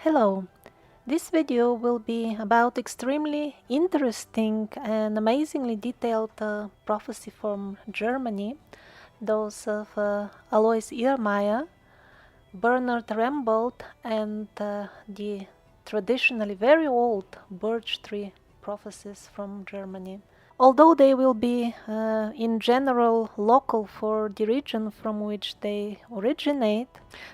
Hello, this video will be about extremely interesting and amazingly detailed prophecy from Germany, those of Alois Irlmaier, Bernard Rembold, and the traditionally very old birch tree prophecies from Germany. Although they will be in general local for the region from which they originate,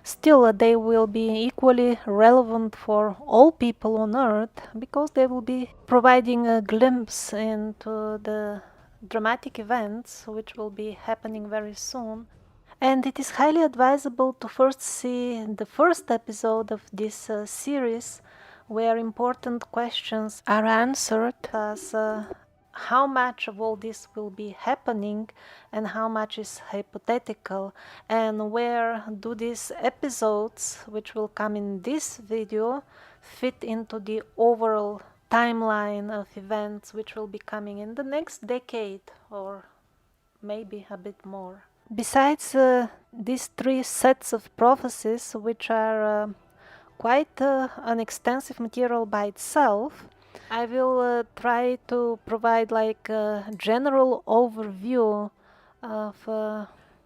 still they will be equally relevant for all people on Earth, because they will be providing a glimpse into the dramatic events which will be happening very soon. And it is highly advisable to first see the first episode of this series, where important questions are answered, as how much of all this will be happening and how much is hypothetical, and where do these episodes, which will come in this video, fit into the overall timeline of events which will be coming in the next decade or maybe a bit more. Besides these three sets of prophecies, which are quite an extensive material by itself, I will try to provide like a general overview of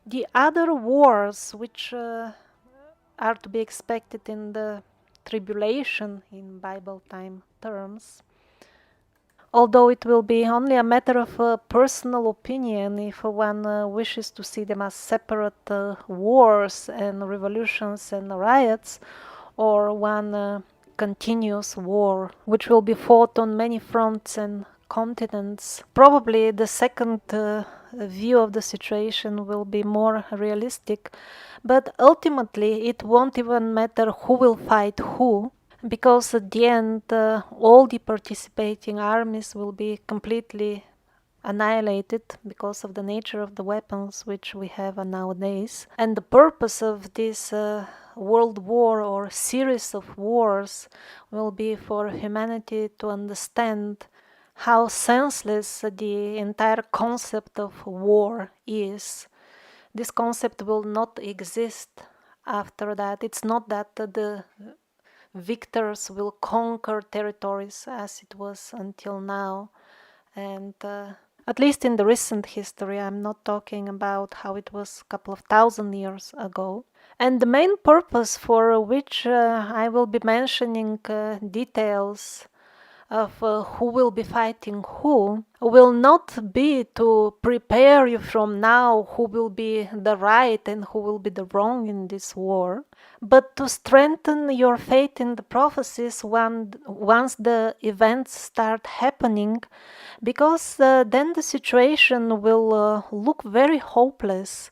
the other wars which are to be expected in the tribulation in Bible time terms. Although it will be only a matter of personal opinion if one wishes to see them as separate wars and revolutions and riots, or one continuous war which will be fought on many fronts and continents. Probably the second view of the situation will be more realistic, but ultimately it won't even matter who will fight who, because at the end all the participating armies will be completely annihilated because of the nature of the weapons which we have nowadays. And the purpose of this world war or series of wars will be for humanity to understand how senseless the entire concept of war is. This concept will not exist after that. It's not that the victors will conquer territories as it was until now, and at least in the recent history. I'm not talking about how it was a couple of thousand years ago. And the main purpose for which I will be mentioning details of who will be fighting who will not be to prepare you from now who will be the right and who will be the wrong in this war, but to strengthen your faith in the prophecies once the events start happening, because then the situation will look very hopeless,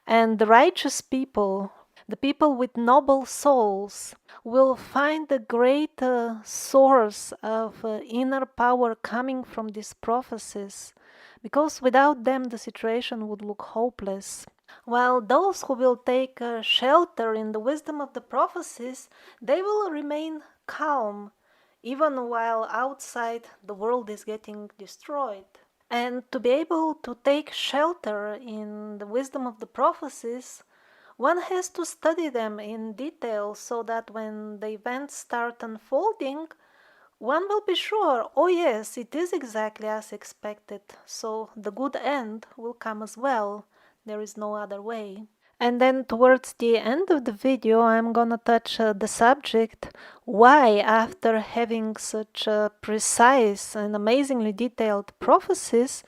and the righteous people, the people with noble souls, will find a great source of inner power coming from these prophecies, because without them the situation would look hopeless. While those who will take shelter in the wisdom of the prophecies, they will remain calm, even while outside the world is getting destroyed. And to be able to take shelter in the wisdom of the prophecies, one has to study them in detail, so that when the events start unfolding, one will be sure, oh yes, it is exactly as expected, so the good end will come as well. There is no other way. And then towards the end of the video, I'm gonna touch the subject why, after having such precise and amazingly detailed prophecies,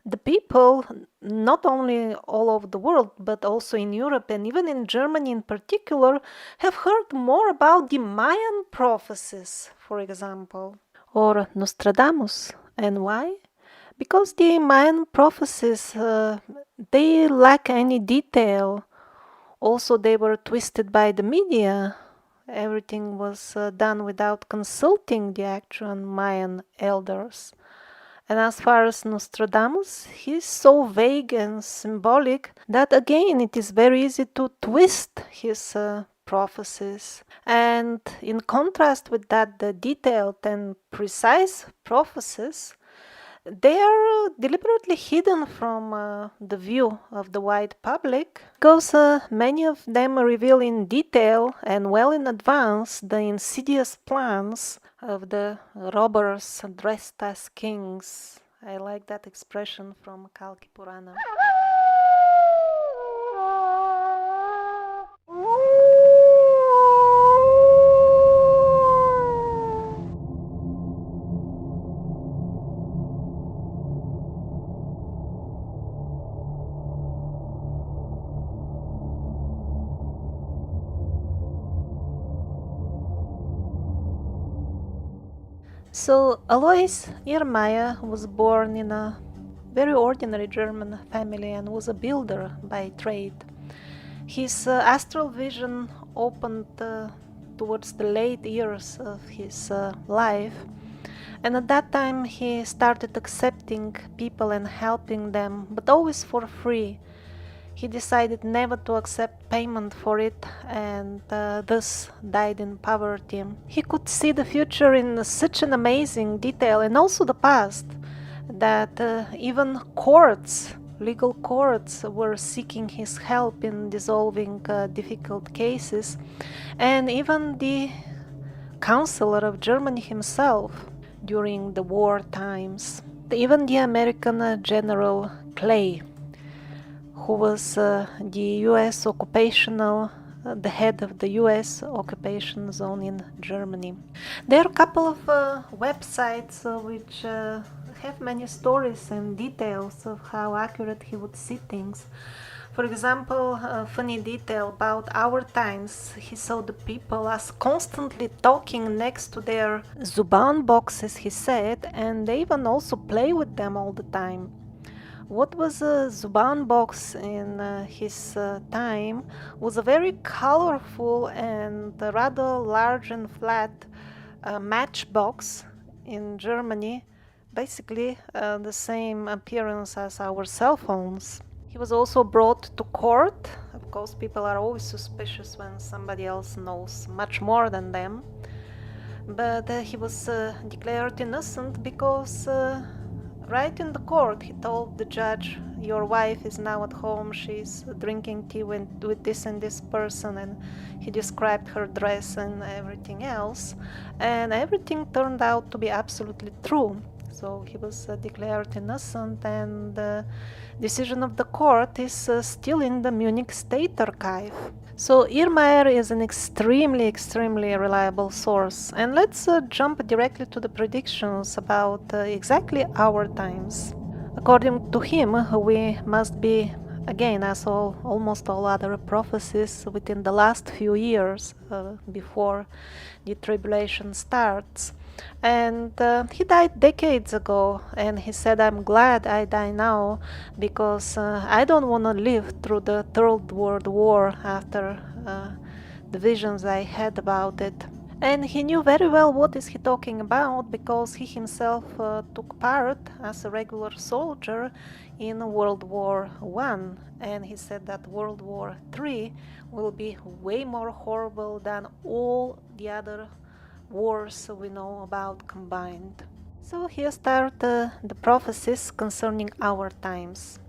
the people, not only all over the world, but also in Europe and even in Germany in particular, have heard more about the Mayan prophecies, for example, or Nostradamus. And why? Because the Mayan prophecies, they lack any detail. Also, they were twisted by the media. Everything was done without consulting the actual Mayan elders. And as far as Nostradamus, he's so vague and symbolic that again it is very easy to twist his prophecies. And in contrast with that, the detailed and precise prophecies, they are deliberately hidden from the view of the wide public because many of them reveal in detail and well in advance the insidious plans of the robbers dressed as kings. I like that expression from Kalki Purana. So Alois Irlmaier was born in a very ordinary German family and was a builder by trade. His astral vision opened towards the late years of his life, and at that time he started accepting people and helping them, but always for free. He decided never to accept payment for it and thus died in poverty. He could see the future in such an amazing detail and also the past that even courts, legal courts, were seeking his help in dissolving difficult cases, and even the Chancellor of Germany himself during the war times. Even the American General Clay, who was the US occupational, the head of the US occupation zone in Germany. There are a couple of websites which have many stories and details of how accurate he would see things. For example, a funny detail about our times, he saw the people as constantly talking next to their Zuban boxes, he said, and they even also play with them all the time. What was a Zuban box in his time was a very colorful and rather large and flat matchbox in Germany, basically the same appearance as our cell phones. He was also brought to court. Of course, people are always suspicious when somebody else knows much more than them. But he was declared innocent because right in the court he told the judge, your wife is now at home, she's drinking tea with this and this person, and he described her dress and everything else, and everything turned out to be absolutely true. So he was declared innocent, and the decision of the court is still in the Munich State Archive. So Irlmaier is an extremely reliable source. And let's jump directly to the predictions about exactly our times. According to him, we must be, again, as almost all other prophecies, within the last few years before the tribulation starts. And he died decades ago, and he said, I'm glad I die now because I don't want to live through the Third World War after the visions I had about it. And he knew very well what is he talking about because he himself took part as a regular soldier in World War I, and he said that World War III will be way more horrible than all the other wars we know about combined. So here start the prophecies concerning our times.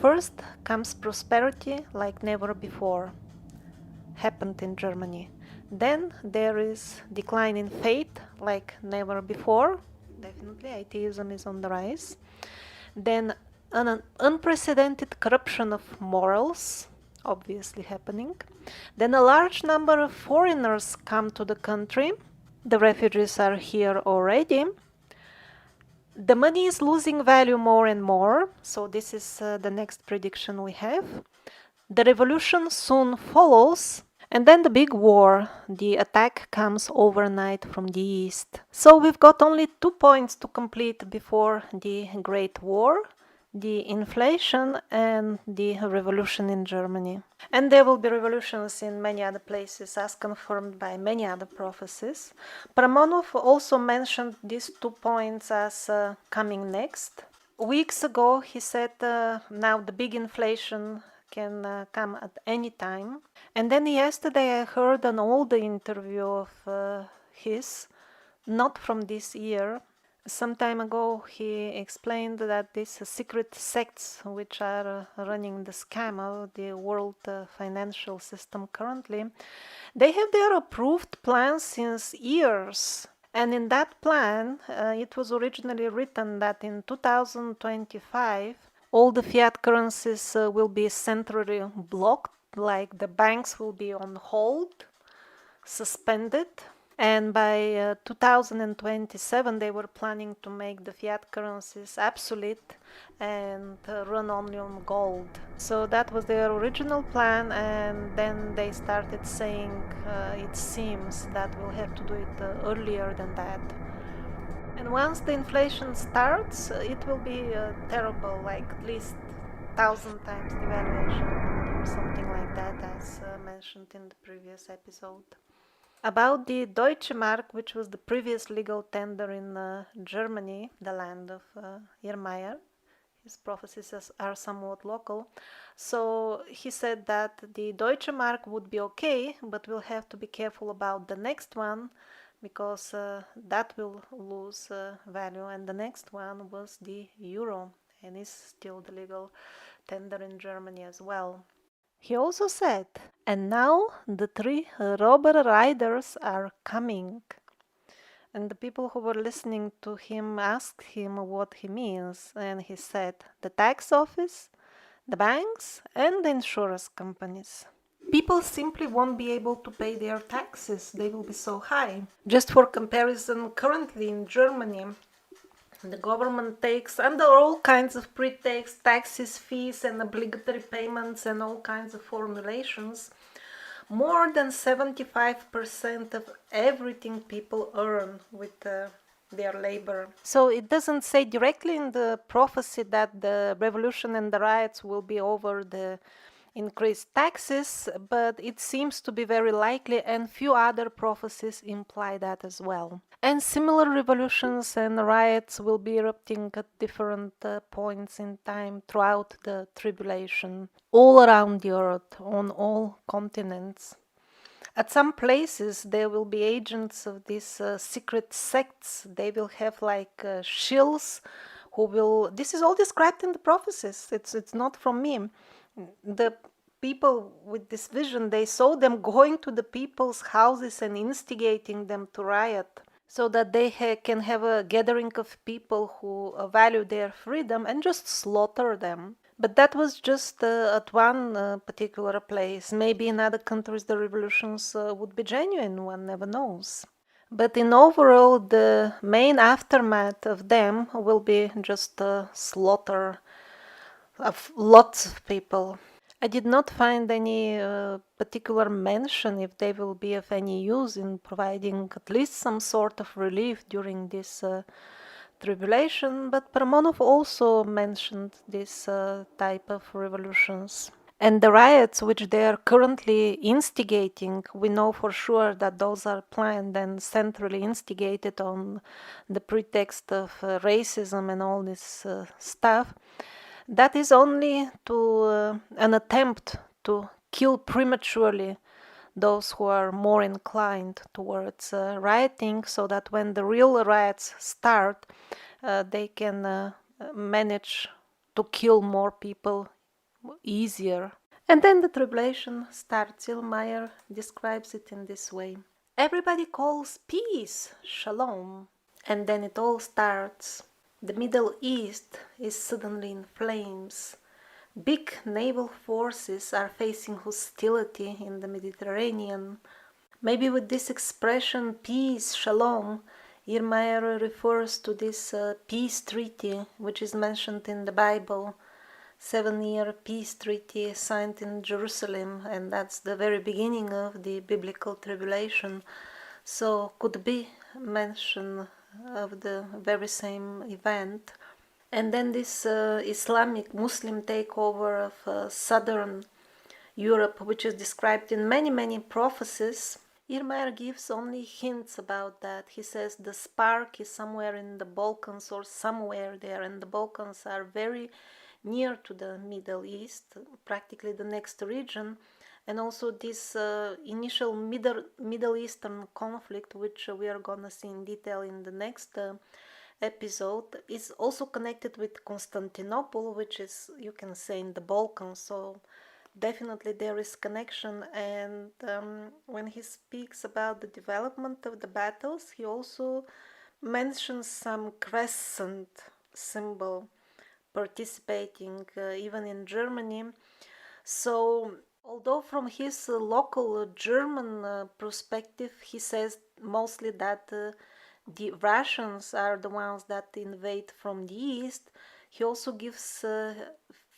First comes prosperity like never before, happened in Germany. Then there is decline in faith like never before, definitely atheism is on the rise. Then an unprecedented corruption of morals, obviously happening. Then a large number of foreigners come to the country. The refugees are here already. The money is losing value more and more, so this is the next prediction we have. The revolution soon follows, And then the big war, the attack comes overnight from the east. So we've got only 2 points to complete before the Great War, the inflation and the revolution in Germany. And there will be revolutions in many other places as confirmed by many other prophecies. Paramonov also mentioned these 2 points as coming next. Weeks ago he said now the big inflation can come at any time. And then yesterday I heard an old interview of his, not from this year. Some time ago he explained that these secret sects which are running the scam of the world financial system currently, they have their approved plan since years. And in that plan, it was originally written that in 2025, all the fiat currencies will be centrally blocked, like the banks will be on hold, suspended. And by 2027, they were planning to make the fiat currencies obsolete and run only on gold. So that was their original plan, and then they started saying it seems that we'll have to do it earlier than that. And once the inflation starts, it will be terrible, like at least 1,000 times the valuation of the money or something like that, as mentioned in the previous episode. About the Deutsche Mark, which was the previous legal tender in Germany, the land of Irlmaier. His prophecies are somewhat local. So he said that the Deutsche Mark would be okay, but we'll have to be careful about the next one because that will lose value. And the next one was the euro, and is still the legal tender in Germany as well. He also said, and now the 3 robber riders are coming. And the people who were listening to him asked him what he means, and he said, the tax office, the banks, and the insurance companies. People simply won't be able to pay their taxes, they will be so high. Just for comparison, currently in Germany, the government takes, under all kinds of pre-tax taxes, fees, and obligatory payments, and all kinds of formulations, more than 75% of everything people earn with their labor. So it doesn't say directly in the prophecy that the revolution and the riots will be over the increased taxes, but it seems to be very likely, and few other prophecies imply that as well. And similar revolutions and riots will be erupting at different points in time throughout the tribulation, all around the earth, on all continents. At some places there will be agents of these secret sects. They will have like shills who will... This is all described in the prophecies. It's not from me. The people with this vision, they saw them going to the people's houses and instigating them to riot, so that they can have a gathering of people who value their freedom and just slaughter them. But that was just at one particular place. Maybe in other countries the revolutions would be genuine, one never knows. But in overall, the main aftermath of them will be just slaughter of lots of people. I did not find any particular mention if they will be of any use in providing at least some sort of relief during this tribulation, but Paramonov also mentioned this type of revolutions. And the riots which they are currently instigating, we know for sure that those are planned and centrally instigated on the pretext of racism and all this stuff. That is only to an attempt to kill prematurely those who are more inclined towards rioting, so that when the real riots start, they can manage to kill more people easier. And then the tribulation starts. Irlmaier describes it in this way. Everybody calls peace, shalom, and then it all starts. The Middle East is suddenly in flames. Big naval forces are facing hostility in the Mediterranean. Maybe with this expression, peace, shalom, Irlmaier refers to this peace treaty which is mentioned in the Bible, 7-year peace treaty signed in Jerusalem, and that's the very beginning of the biblical tribulation. So could be mention of the very same event. And then this Islamic Muslim takeover of southern Europe, which is described in many prophecies. Irlmaier gives only hints about that. He says the spark is somewhere in the Balkans or somewhere there, and the Balkans are very near to the Middle East, practically the next region. And also this initial Middle Eastern conflict, which we are gonna see in detail in the next episode, is also connected with Constantinople, which is, you can say, in the Balkans. So definitely there is connection. And when he speaks about the development of the battles, he also mentions some crescent symbol participating even in Germany. So although from his local German perspective, he says mostly that the Russians are the ones that invade from the east, he also gives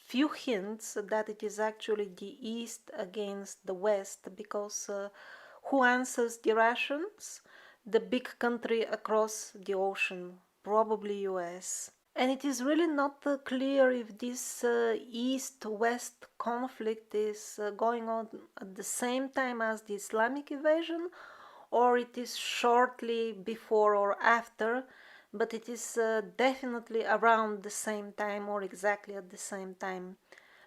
few hints that it is actually the east against the west, because who answers the Russians? The big country across the ocean, probably US. And it is really not clear if this east-west conflict is going on at the same time as the Islamic invasion, or it is shortly before or after, but it is definitely around the same time or exactly at the same time.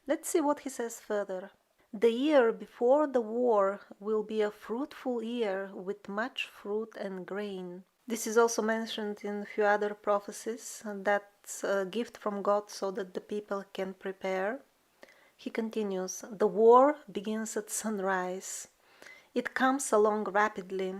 Let's see what he says further. The year before the war will be a fruitful year with much fruit and grain. This is also mentioned in a few other prophecies, and that's a gift from God so that the people can prepare. He continues, the war begins at sunrise. It comes along rapidly.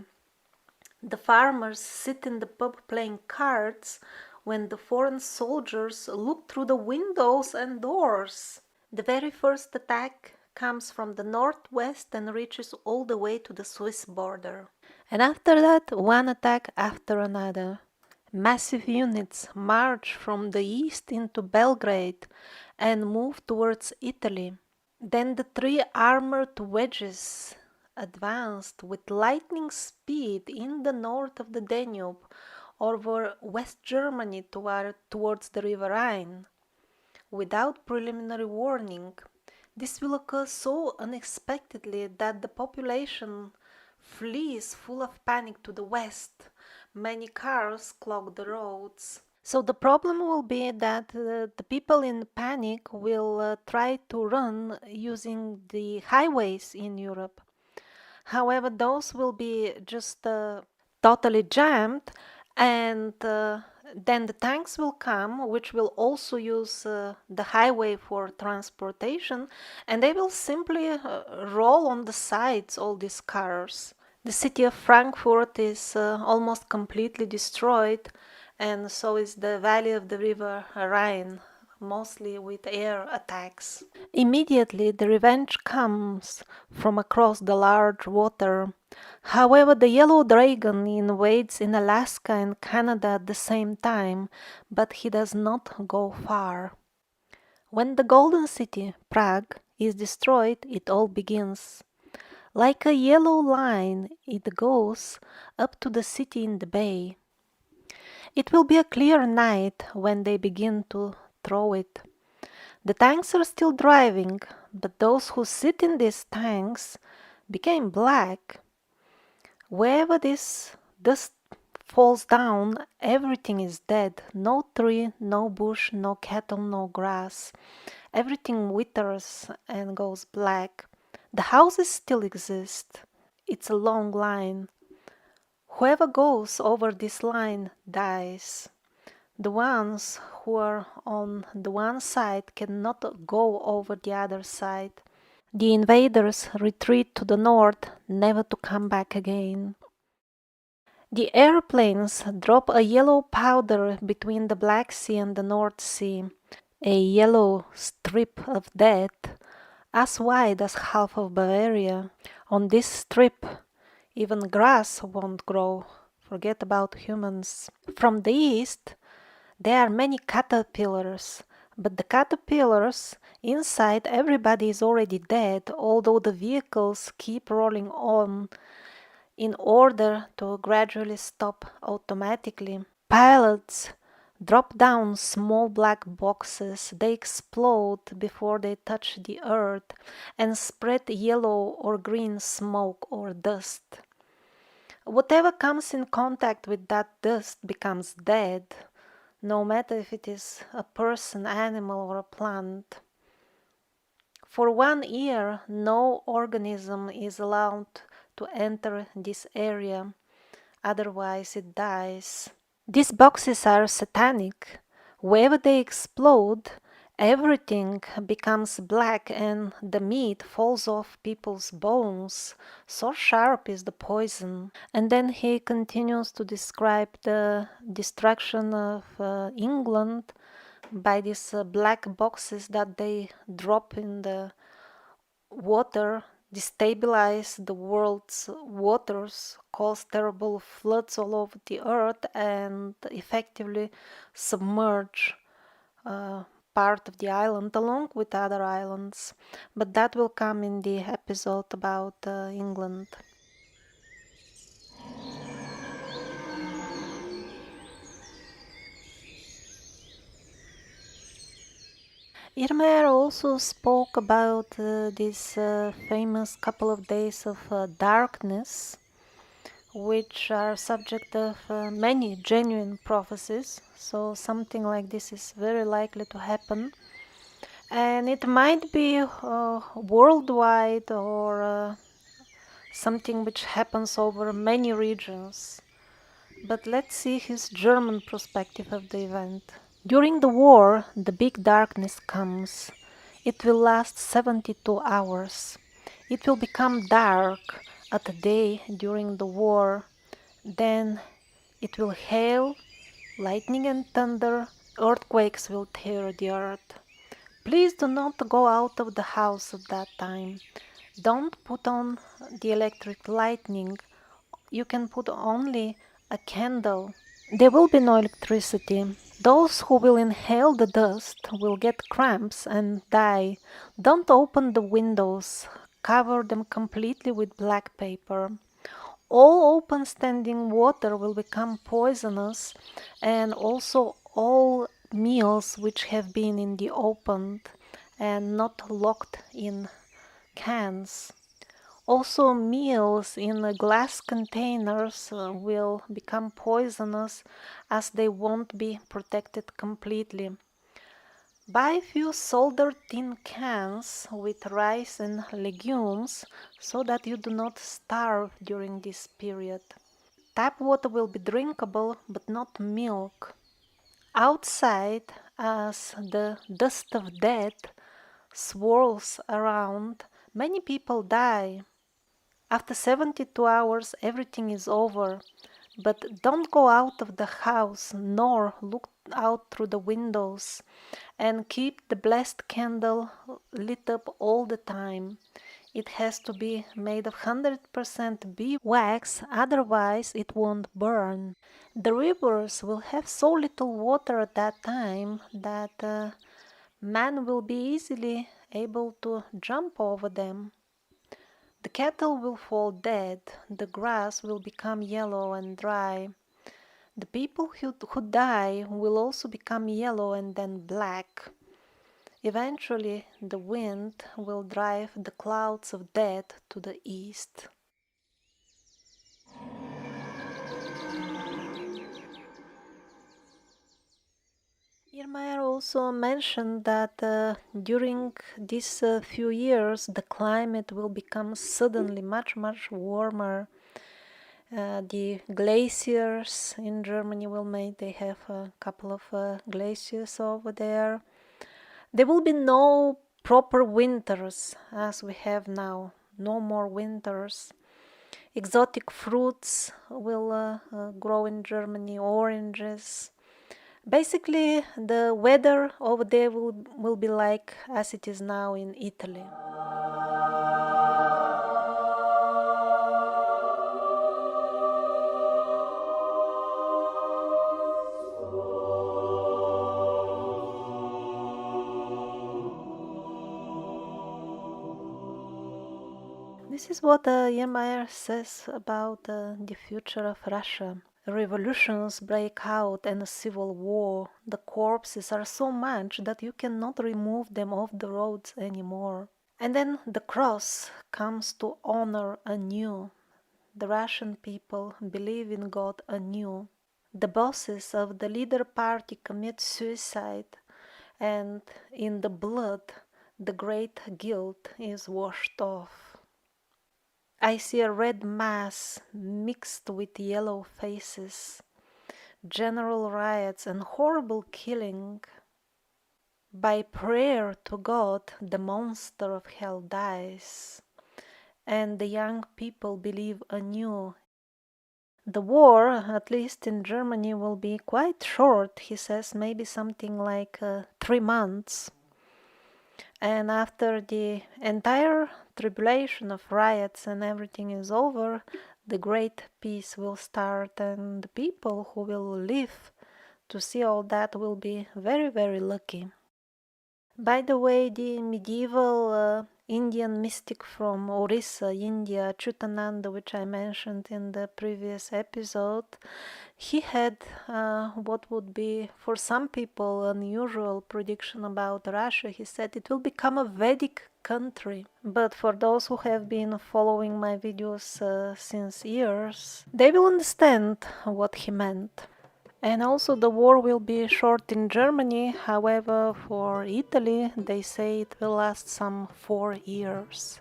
The farmers sit in the pub playing cards when the foreign soldiers look through the windows and doors. The very first attack comes from the northwest and reaches all the way to the Swiss border. And after that, one attack after another. Massive units march from the east into Belgrade and move towards Italy. Then the three armored wedges advanced with lightning speed in the north of the Danube over West Germany towards the river Rhine. Without preliminary warning, this will occur so unexpectedly that the population flees full of panic to the west. Many cars clog the roads. So the problem will be that the people in panic will try to run using the highways in Europe. However, those will be just totally jammed, and then the tanks will come, which will also use the highway for transportation, and they will simply roll on the sides, all these cars. The city of Frankfurt is almost completely destroyed, and so is the valley of the river Rhine, mostly with air attacks. Immediately the revenge comes from across the large water. However, the yellow dragon invades in Alaska and Canada at the same time, but he does not go far. When the Golden City, Prague, is destroyed, it all begins. Like a yellow line, it goes up to the city in the bay. It will be a clear night when they begin to throw it. The tanks are still driving, but those who sit in these tanks became black. Wherever this dust falls down, everything is dead. No tree, no bush, no cattle, no grass. Everything withers and goes black. The houses still exist. It's a long line. Whoever goes over this line dies. The ones who are on the one side cannot go over the other side. The invaders retreat to the north, never to come back again. The airplanes drop a yellow powder between the Black Sea and the North Sea, a yellow strip of death, as wide as half of Bavaria. On this strip, even grass won't grow. Forget about humans. From the east, there are many caterpillars, But the caterpillars inside, everybody is already dead, although the vehicles keep rolling on in order to gradually stop automatically. Pilots drop down small black boxes. They explode before they touch the earth and spread yellow or green smoke or dust. Whatever comes in contact with that dust becomes dead, no matter if it is a person, animal, or a plant. For 1 year, no organism is allowed to enter this area, otherwise it dies. These boxes are satanic. Wherever they explode, everything becomes black and the meat falls off people's bones. So sharp is the poison. And then he continues to describe the destruction of England by these black boxes that they drop in the water, destabilize the world's waters, cause terrible floods all over the earth, and effectively submerge uh, part of the island along with other islands. But that will come in the episode about England. Irlmaier also spoke about this famous couple of days of darkness, which are subject of many genuine prophecies. So something like this is very likely to happen. And it might be worldwide or something which happens over many regions. But let's see his German perspective of the event. During the war, the big darkness comes. It will last 72 hours. It will become dark at a day during the war. Then it will hail, lightning and thunder, earthquakes will tear the earth. Please do not go out of the house at that time. Don't put on the electric lightning. You can put only a candle. There will be no electricity. Those who will inhale the dust will get cramps and die. Don't open the windows. Cover them completely with black paper. All open standing water will become poisonous, and also all meals which have been in the open and not locked in cans. Also, meals in glass containers will become poisonous as they won't be protected completely. Buy few soldered tin cans with rice and legumes so that you do not starve during this period. Tap water will be drinkable but not milk. Outside, as the dust of death swirls around, many people die. After 72 hours, everything is over. But don't go out of the house nor look out through the windows, and keep the blessed candle lit up all the time. It has to be made of 100% beeswax, otherwise it won't burn. The rivers will have so little water at that time that man will be easily able to jump over them. The cattle will fall dead, the grass will become yellow and dry. The people who die will also become yellow and then black. Eventually, the wind will drive the clouds of death to the east. Irlmaier also mentioned that during these few years the climate will become suddenly much warmer. The glaciers in Germany they have a couple of glaciers over there. There will be no proper winters as we have now, no more winters. Exotic fruits will grow in Germany, oranges. Basically, the weather over there will be like as it is now in Italy. This is what Irlmaier says about the future of Russia. Revolutions break out and a civil war. The corpses are so much that you cannot remove them off the roads anymore. And then the cross comes to honor anew. The Russian people believe in God anew. The bosses of the leader party commit suicide, and in the blood the great guilt is washed off. I see a red mass mixed with yellow faces, general riots and horrible killing. By prayer to God, the monster of hell dies, and the young people believe anew. The war, at least in Germany, will be quite short, he says, maybe something like 3 months. And after the entire tribulation of riots and everything is over, the great peace will start, and the people who will live to see all that will be very, very lucky. By the way, the medieval Indian mystic from Orissa, India, Chutananda, which I mentioned in the previous episode, he had what would be for some people unusual prediction about Russia. He said it will become a Vedic country. But for those who have been following my videos since years, they will understand what he meant. And also the war will be short in Germany, however for Italy they say it will last some 4 years.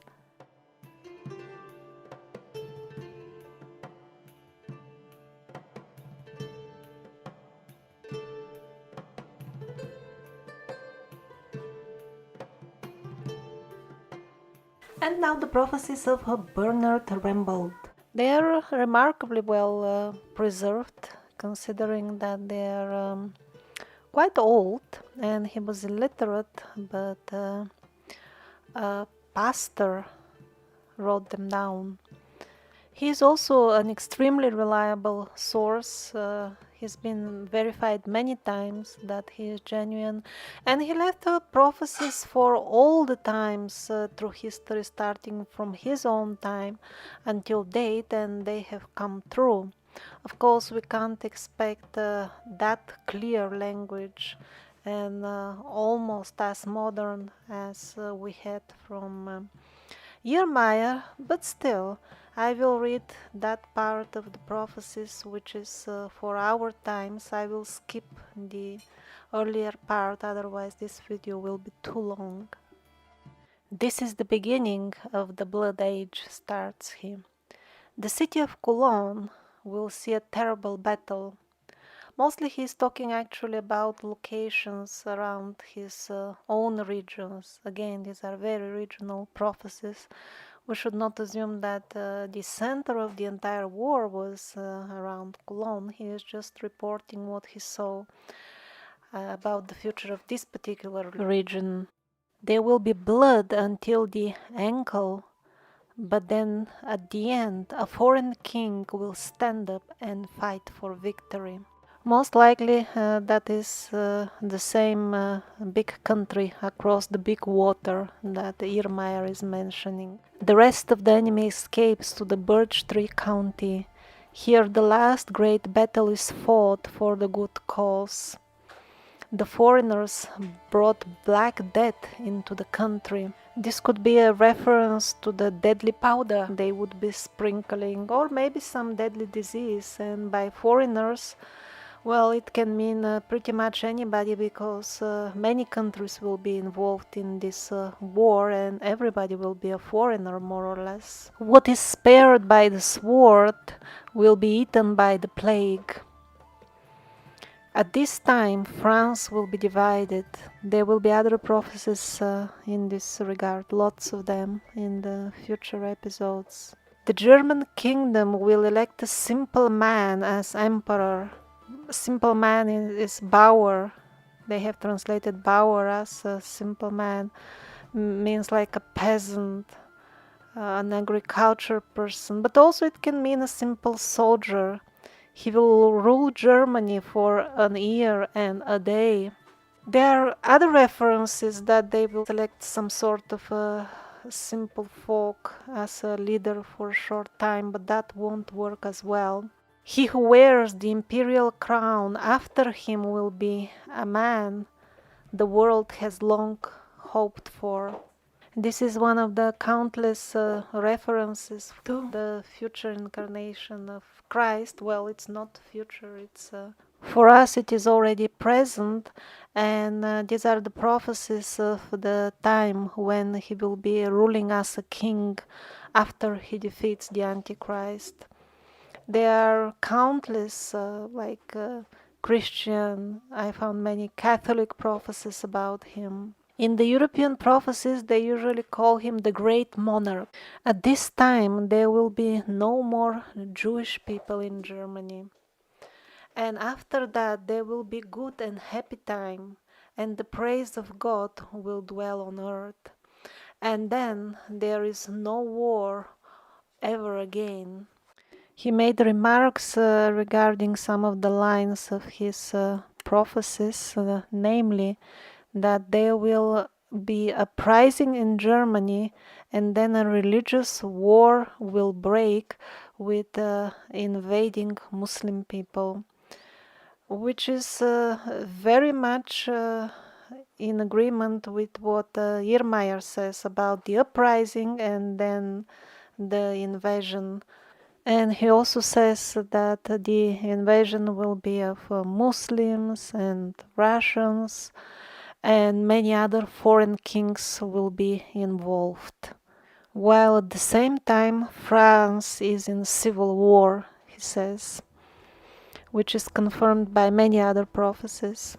And now the prophecies of Bernard Rambold. They are remarkably well preserved, considering that they are quite old, and he was illiterate, but a pastor wrote them down. He is also an extremely reliable source. He's been verified many times that he is genuine, and he left prophecies for all the times through history, starting from his own time until date, and they have come true. Of course, we can't expect that clear language and almost as modern as we had from Irlmaier, but still, I will read that part of the prophecies which is for our times. I will skip the earlier part, otherwise this video will be too long. This is the beginning of the Blood Age, starts he. The city of Cologne will see a terrible battle. Mostly he is talking actually about locations around his own regions. Again, these are very regional prophecies. We should not assume that the center of the entire war was around Cologne. He is just reporting what he saw about the future of this particular region. There will be blood until the ankle, but then at the end a foreign king will stand up and fight for victory. Most likely that is the same big country across the big water that Irlmaier is mentioning. The rest of the enemy escapes to the Birch Tree County. Here the last great battle is fought for the good cause. The foreigners brought Black Death into the country. This could be a reference to the deadly powder they would be sprinkling, or maybe some deadly disease, and by foreigners, well, it can mean pretty much anybody, because many countries will be involved in this war, and everybody will be a foreigner, more or less. What is spared by the sword will be eaten by the plague. At this time, France will be divided. There will be other prophecies in this regard, lots of them in the future episodes. The German kingdom will elect a simple man as emperor. Simple man is Bauer. They have translated Bauer as a simple man, means like a peasant, an agriculture person, but also it can mean a simple soldier. He will rule Germany for an year and a day. There are other references that they will select some sort of simple folk as a leader for a short time, but that won't work as well. He who wears the imperial crown after him will be a man the world has long hoped for. This is one of the countless references to the future incarnation of Christ. Well, it's not future, it's for us it is already present, and these are the prophecies of the time when he will be ruling as a king after he defeats the Antichrist. There are countless, Christian, I found many Catholic prophecies about him. In the European prophecies, they usually call him the great monarch. At this time, there will be no more Jewish people in Germany. And after that, there will be good and happy time, and the praise of God will dwell on earth. And then there is no war ever again. He made remarks regarding some of the lines of his prophecies, namely that there will be a uprising in Germany and then a religious war will break with invading Muslim people, which is very much in agreement with what Irlmaier says about the uprising and then the invasion. And he also says that the invasion will be of Muslims and Russians, and many other foreign kings will be involved. While at the same time, France is in civil war, he says, which is confirmed by many other prophecies.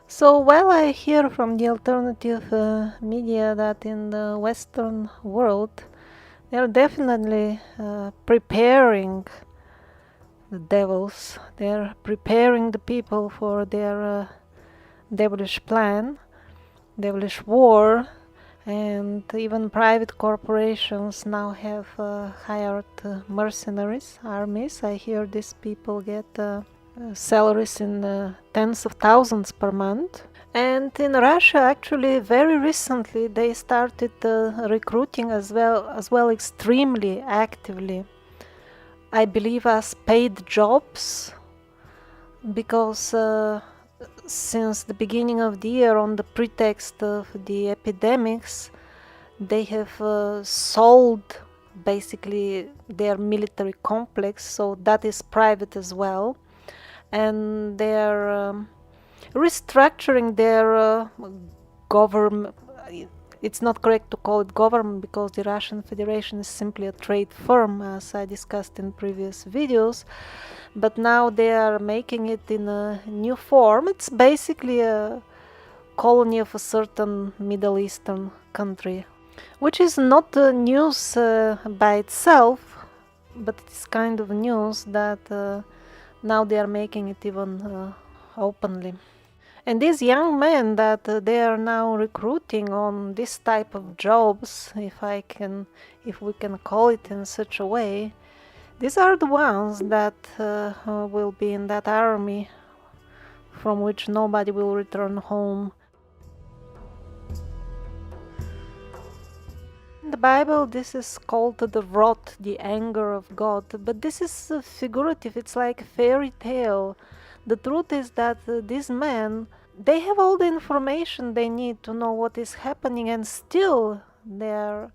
So while I hear from the alternative media that in the Western world they are definitely preparing the devils, they are preparing the people for their devilish plan, devilish war, and even private corporations now have hired mercenaries, armies. I hear these people get salaries in tens of thousands per month. And in Russia, actually, very recently, they started recruiting as well extremely actively. I believe as paid jobs, because since the beginning of the year, on the pretext of the epidemics, they have sold basically their military complex, so that is private as well. And they're restructuring their government. It's not correct to call it government because the Russian Federation is simply a trade firm, as I discussed in previous videos, but now they are making it in a new form. It's basically a colony of a certain Middle Eastern country, which is not news by itself, but it's kind of news that now they are making it even openly. And these young men that they are now recruiting on this type of jobs, if we can call it in such a way, these are the ones that will be in that army from which nobody will return home. In the Bible, this is called the wrath, the anger of God, but this is figurative, it's like a fairy tale. The truth is that these men, they have all the information they need to know what is happening, and still they are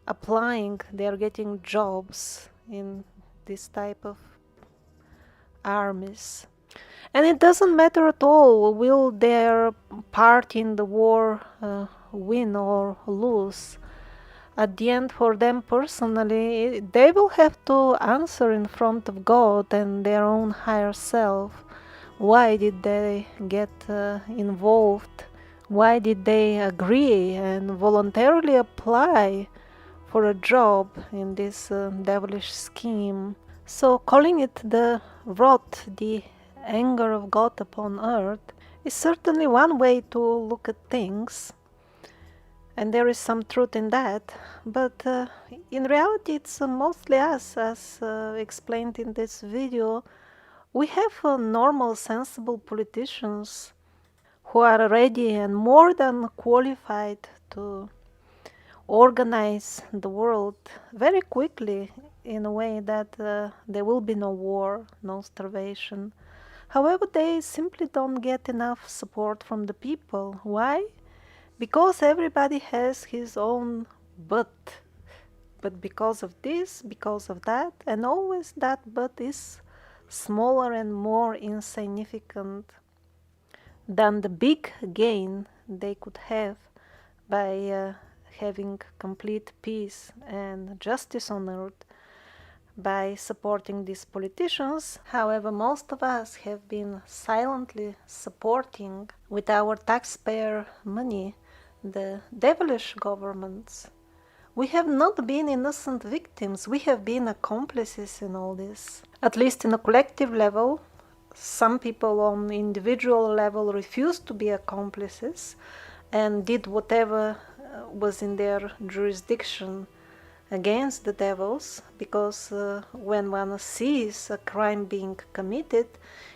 applying, they are getting jobs in this type of armies. And it doesn't matter at all, will their party in the war win or lose. At the end, for them personally, they will have to answer in front of God and their own higher self. Why did they get involved? Why did they agree and voluntarily apply for a job in this devilish scheme? So calling it the wrath, the anger of God upon earth, is certainly one way to look at things. And there is some truth in that, but in reality it's mostly us, as explained in this video. We have normal, sensible politicians who are ready and more than qualified to organize the world very quickly in a way that there will be no war, no starvation. However, they simply don't get enough support from the people. Why? Because everybody has his own but. But because of this, because of that, and always that but is smaller and more insignificant than the big gain they could have by having complete peace and justice on earth by supporting these politicians. However, most of us have been silently supporting with our taxpayer money the devilish governments. We have not been innocent victims, we have been accomplices in all this. At least in a collective level, some people on individual level refused to be accomplices and did whatever was in their jurisdiction against the devils, because when one sees a crime being committed,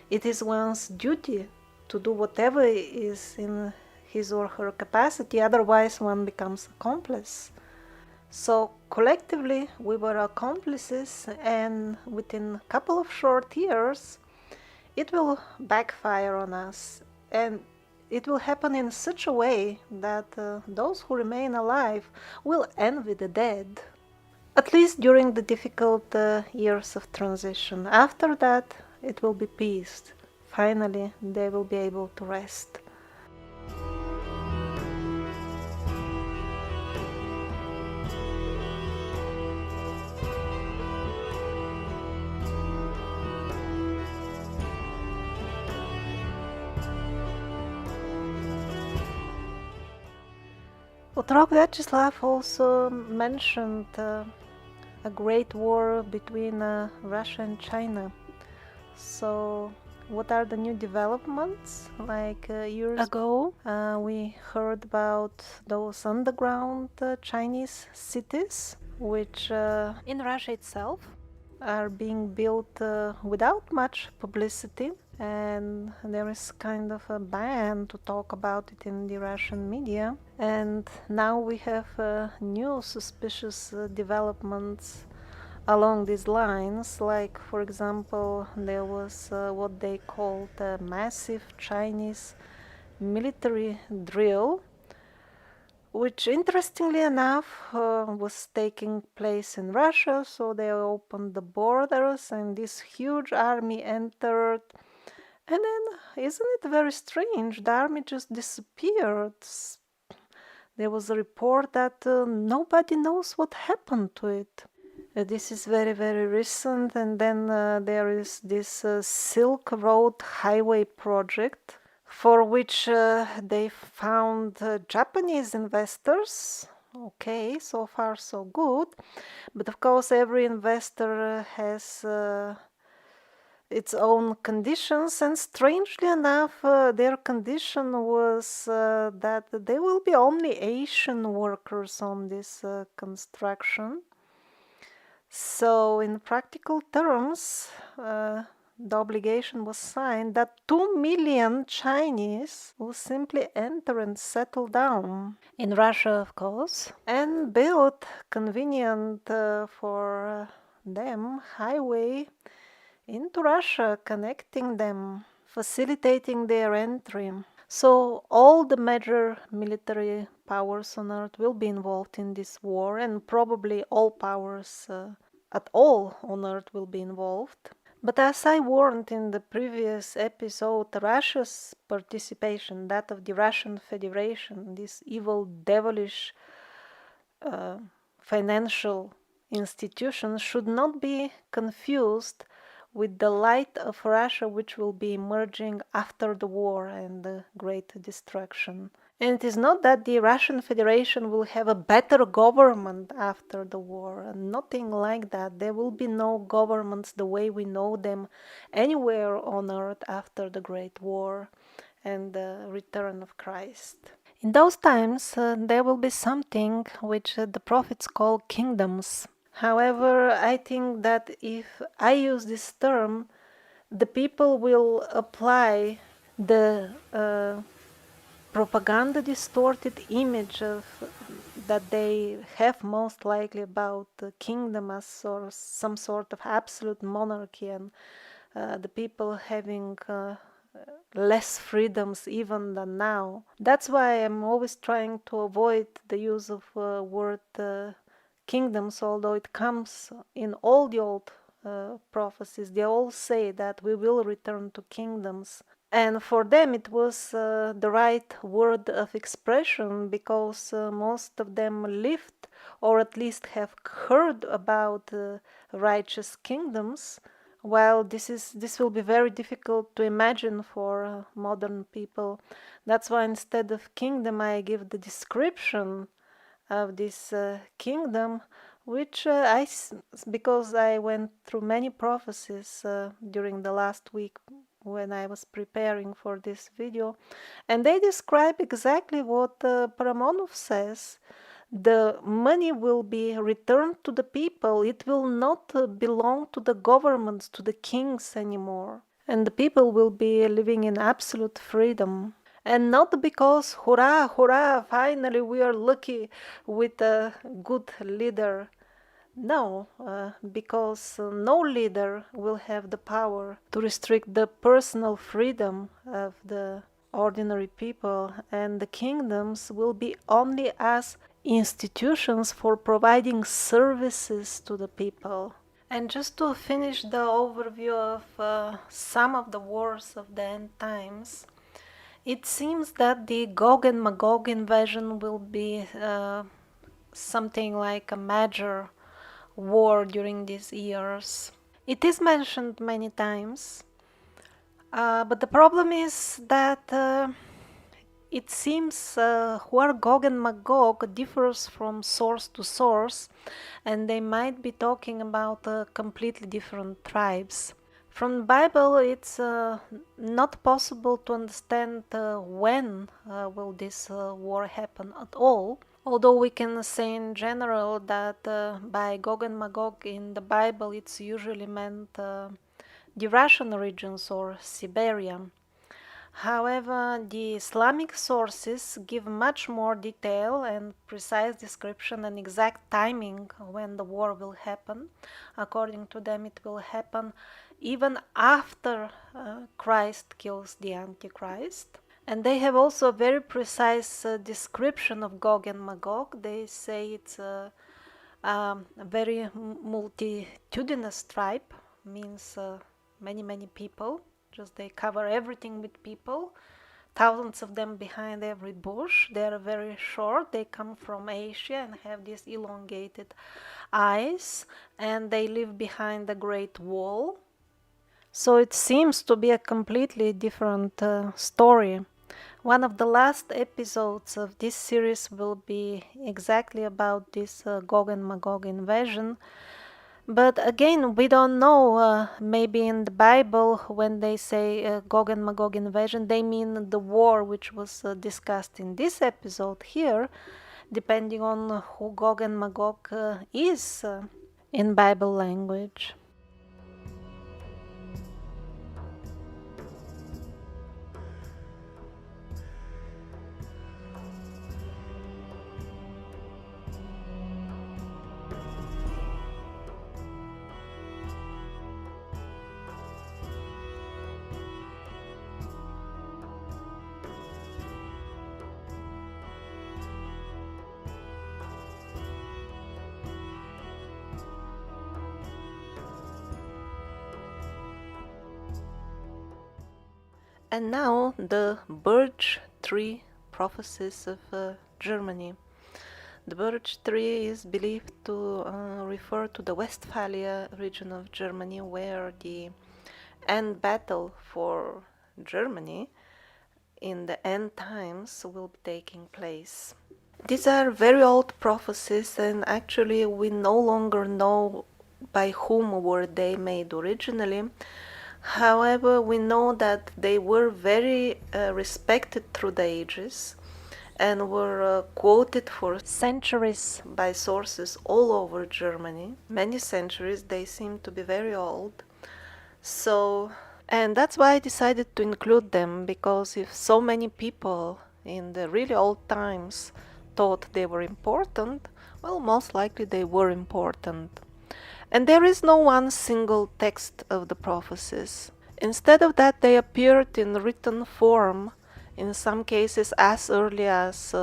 it is one's duty to do whatever is in his or her capacity, otherwise one becomes accomplice. So collectively we were accomplices, and within a couple of short years it will backfire on us, and it will happen in such a way that those who remain alive will envy the dead. At least during the difficult years of transition. After that, it will be peace. Finally, they will be able to rest. Otrok Vyacheslav also mentioned a great war between Russia and China. So, what are the new developments? Like years ago, we heard about those underground Chinese cities, which in Russia itself are being built without much publicity, and there is kind of a ban to talk about it in the Russian media. And now we have new suspicious developments along these lines, like for example there was what they called a massive Chinese military drill, which interestingly enough was taking place in Russia. So they opened the borders and this huge army entered, and then, isn't it very strange, the army just disappeared. There was a report that nobody knows what happened to it. This is very, very recent. And then there is this Silk Road Highway project, for which they found Japanese investors. Okay, so far so good. But of course, every investor has its own conditions, and strangely enough, their condition was that there will be only Asian workers on this construction. So, in practical terms, the obligation was signed that 2 million Chinese will simply enter and settle down in Russia, of course, and build convenient for them highway into Russia, connecting them, facilitating their entry. So all the major military powers on earth will be involved in this war, and probably all powers at all on earth will be involved. But as I warned in the previous episode, Russia's participation, that of the Russian Federation, this evil, devilish financial institution, should not be confused with the light of Russia, which will be emerging after the war and the great destruction. And it is not that the Russian Federation will have a better government after the war, nothing like that. There will be no governments the way we know them anywhere on earth after the Great War and the return of Christ. In those times, there will be something which the prophets call kingdoms. However, I think that if I use this term, the people will apply the propaganda distorted image of that they have most likely about the kingdom as or some sort of absolute monarchy, and the people having less freedoms even than now. That's why I'm always trying to avoid the use of word kingdoms, although it comes in all the old prophecies. They all say that we will return to kingdoms. And for them, it was the right word of expression because most of them lived or at least have heard about righteous kingdoms. While this will be very difficult to imagine for modern people. That's why instead of kingdom, I give the description of this kingdom, which because I went through many prophecies during the last week when I was preparing for this video, and they describe exactly what Paramonov says. The money will be returned to the people. It will not belong to the governments, to the kings anymore. And the people will be living in absolute freedom. And not because, hurrah, hurrah, finally we are lucky with a good leader. No, because no leader will have the power to restrict the personal freedom of the ordinary people, and the kingdoms will be only as institutions for providing services to the people. And just to finish the overview of some of the wars of the end times, it seems that the Gog and Magog invasion will be something like a major war during these years. It is mentioned many times, but the problem is that it seems who are Gog and Magog differs from source to source, and they might be talking about completely different tribes. From the Bible, it's not possible to understand when will this war happen at all. Although we can say in general that by Gog and Magog in the Bible, it's usually meant the Russian regions or Siberia. However, the Islamic sources give much more detail and precise description and exact timing when the war will happen. According to them, it will happen even after Christ kills the Antichrist. And they have also a very precise description of Gog and Magog. They say it's a very multitudinous tribe, means many people. Just they cover everything with people, thousands of them behind every bush. They are very short. They come from Asia and have these elongated eyes, and they live behind the Great Wall. So it seems to be a completely different story. One of the last episodes of this series will be exactly about this Gog and Magog invasion. But again, we don't know. Maybe in the Bible, when they say Gog and Magog invasion, they mean the war which was discussed in this episode here, depending on who Gog and Magog is in Bible language. And now the birch tree prophecies of Germany. The birch tree is believed to refer to the Westphalia region of Germany, where the end battle for Germany in the end times will be taking place. These are very old prophecies, and actually we no longer know by whom were they made originally. However, we know that they were very respected through the ages, and were quoted for centuries by sources all over Germany. Many centuries, they seem to be very old. So, and that's why I decided to include them, because if so many people in the really old times thought they were important, well, most likely they were important. And there is no one single text of the prophecies. Instead of that, they appeared in written form, in some cases as early as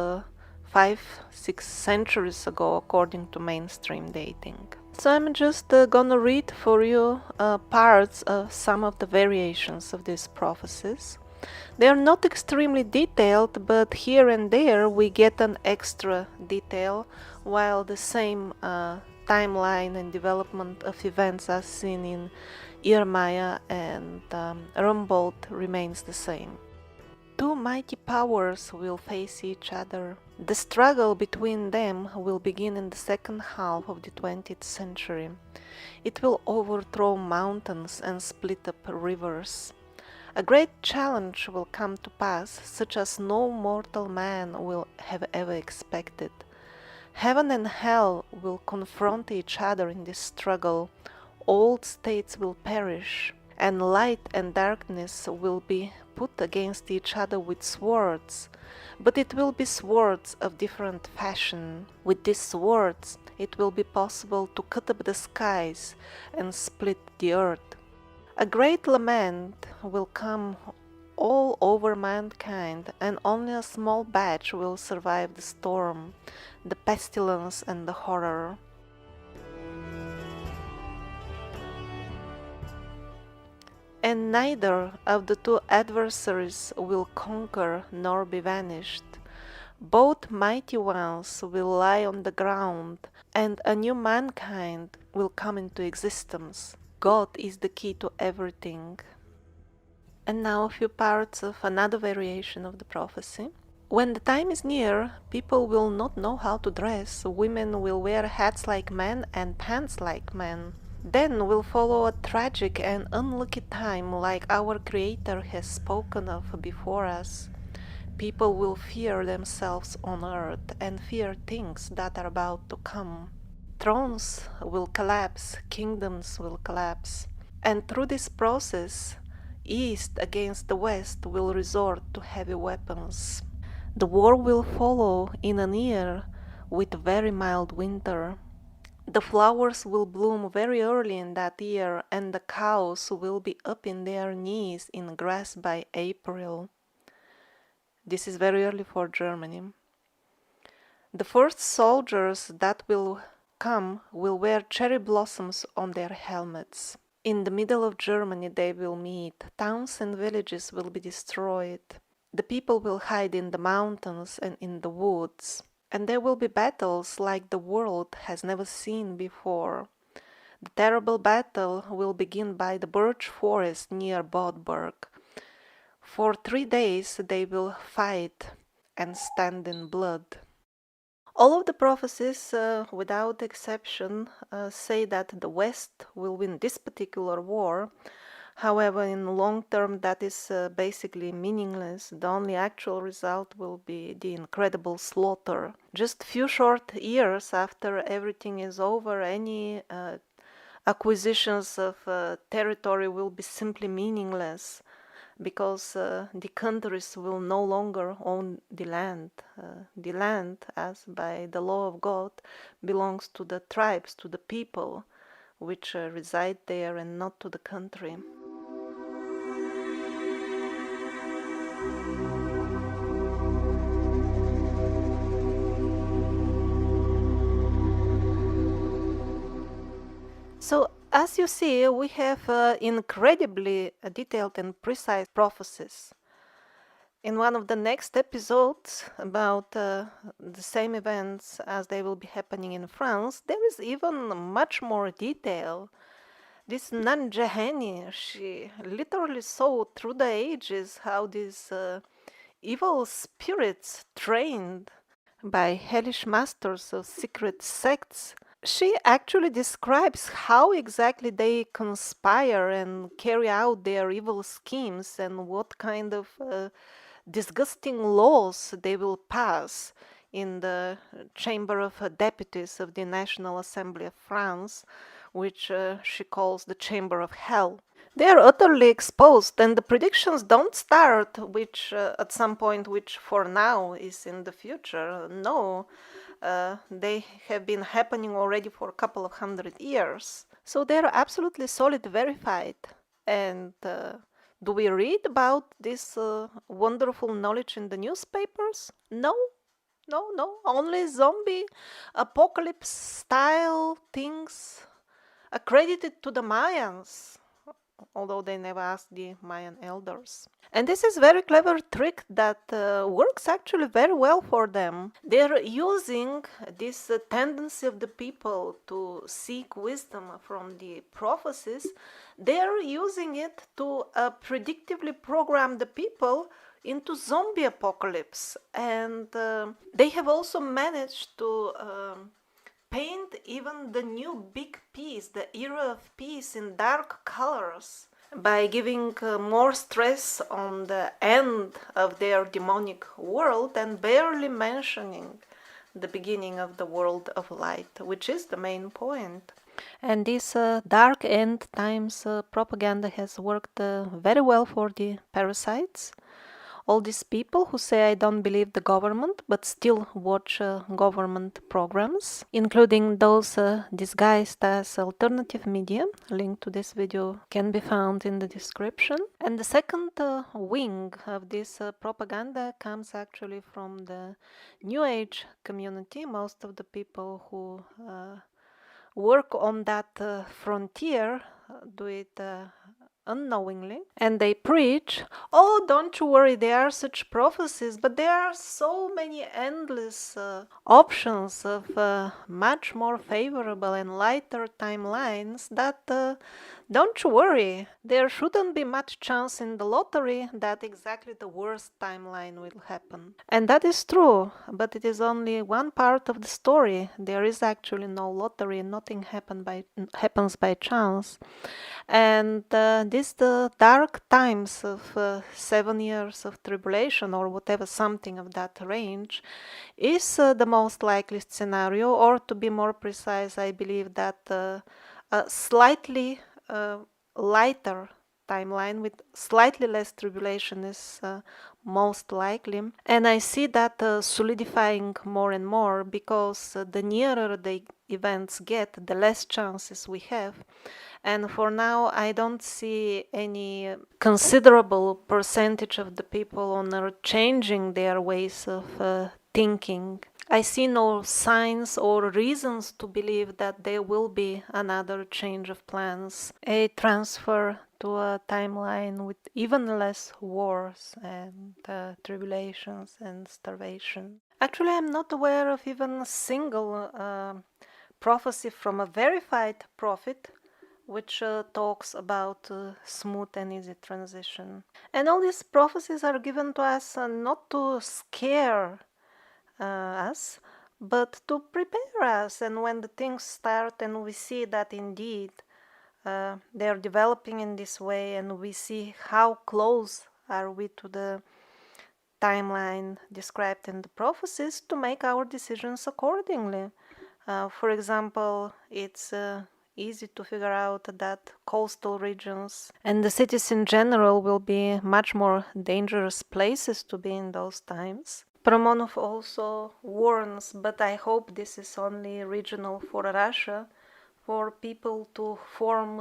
5-6 centuries ago, according to mainstream dating. So I'm just gonna read for you parts of some of the variations of these prophecies. They are not extremely detailed, but here and there we get an extra detail, while the same timeline and development of events as seen in Irlmaier and Rumboldt remains the same. Two mighty powers will face each other. The struggle between them will begin in the second half of the 20th century. It will overthrow mountains and split up rivers. A great challenge will come to pass, such as no mortal man will have ever expected. Heaven and hell will confront each other in this struggle. Old states will perish, and light and darkness will be put against each other with swords, but it will be swords of different fashion. With these swords, it will be possible to cut up the skies and split the earth. A great lament will come all over mankind, and only a small batch will survive the storm, the pestilence, and the horror. And neither of the two adversaries will conquer nor be vanished. Both mighty ones will lie on the ground, and a new mankind will come into existence. God is the key to everything. And now a few parts of another variation of the prophecy. When the time is near, people will not know how to dress. Women will wear hats like men and pants like men. Then will follow a tragic and unlucky time like our Creator has spoken of before us. People will fear themselves on earth and fear things that are about to come. Thrones will collapse, kingdoms will collapse. And through this process, East against the West will resort to heavy weapons. The war will follow in a year with very mild winter. The flowers will bloom very early in that year, and the cows will be up in their knees in grass by April. This is very early for Germany. The first soldiers that will come will wear cherry blossoms on their helmets. In the middle of Germany they will meet. Towns and villages will be destroyed. The people will hide in the mountains and in the woods. And there will be battles like the world has never seen before. The terrible battle will begin by the birch forest near Bodberg. For 3 days they will fight and stand in blood. All of the prophecies, without exception, say that the West will win this particular war. However, in the long term, that is basically meaningless. The only actual result will be the incredible slaughter. Just few short years after everything is over, any acquisitions of territory will be simply meaningless, because the countries will no longer own the land. The land, as by the law of God, belongs to the tribes, to the people which reside there, and not to the country. So, as you see, we have incredibly detailed and precise prophecies. In one of the next episodes about the same events as they will be happening in France, there is even much more detail. This nun Jeheni, she literally saw through the ages how these evil spirits trained by hellish masters of secret sects. She actually describes how exactly they conspire and carry out their evil schemes, and what kind of disgusting laws they will pass in the Chamber of Deputies of the National Assembly of France, which she calls the Chamber of Hell. They are utterly exposed, and the predictions don't start which at some point, which for now is in the future. No, they have been happening already for a couple of 100 years. So they are absolutely solid, verified. And do we read about this wonderful knowledge in the newspapers? No, no. Only zombie apocalypse style things accredited to the Mayans, although they never asked the Mayan elders. And this is very clever trick that works actually very well for them. They're using this tendency of the people to seek wisdom from the prophecies. They're using it to predictively program the people into zombie apocalypse. And they have also managed to paint even the new big piece, the era of peace, in dark colors by giving more stress on the end of their demonic world and barely mentioning the beginning of the world of light, which is the main point. And this dark end times propaganda has worked very well for the parasites. All these people who say I don't believe the government but still watch government programs, including those disguised as alternative media. Link to this video can be found in the description. And the second wing of this propaganda comes actually from the New Age community. Most of the people who work on that frontier do it unknowingly, and they preach, oh, don't you worry, there are such prophecies, but there are so many endless options of much more favorable and lighter timelines that don't you worry, there shouldn't be much chance in the lottery that exactly the worst timeline will happen. And that is true, but it is only one part of the story. There is actually no lottery, nothing happens by chance. And this the dark times of 7 years of tribulation or whatever, something of that range, is the most likely scenario, or to be more precise, I believe that a slightly lighter timeline with slightly less tribulation is most likely. And I see that solidifying more and more, because the nearer the events get, the less chances we have. And for now, I don't see any considerable percentage of the people on Earth changing their ways of thinking. I see no signs or reasons to believe that there will be another change of plans, a transfer to a timeline with even less wars and tribulations and starvation. Actually, I'm not aware of even a single prophecy from a verified prophet which talks about smooth and easy transition. And all these prophecies are given to us not to scare us, but to prepare us. And when the things start and we see that indeed they are developing in this way, and we see how close are we to the timeline described in the prophecies, to make our decisions accordingly. For example, it's easy to figure out that coastal regions and the cities in general will be much more dangerous places to be in those times. Promonov also warns, but I hope this is only regional for Russia, for people to form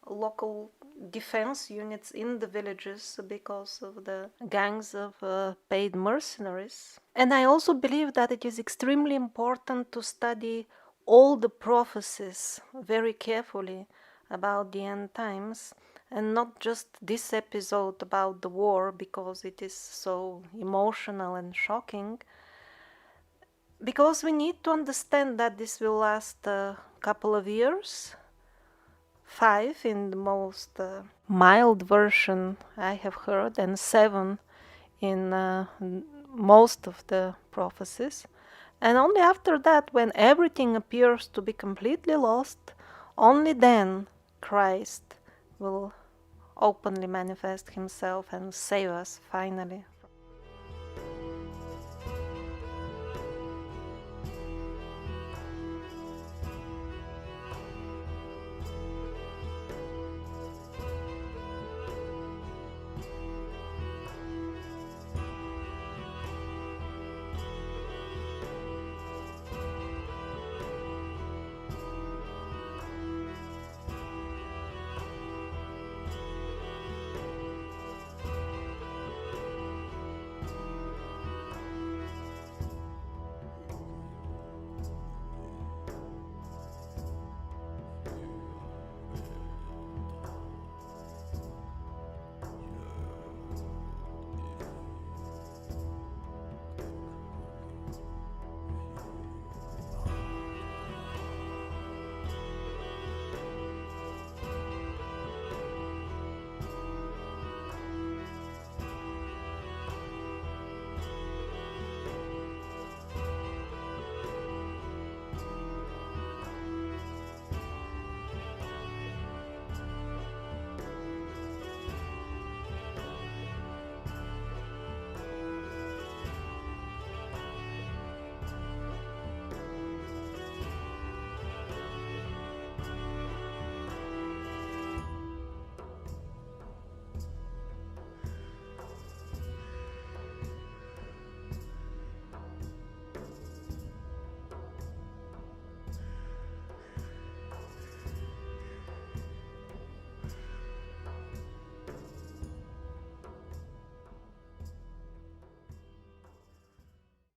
local defense units in the villages because of the gangs of paid mercenaries. And I also believe that it is extremely important to study all the prophecies very carefully about the end times, and not just this episode about the war because it is so emotional and shocking, because we need to understand that this will last a couple of years, 5 in the most mild version I have heard, and 7 in most of the prophecies. And only after that, when everything appears to be completely lost, only then Christ will openly manifest himself and save us finally.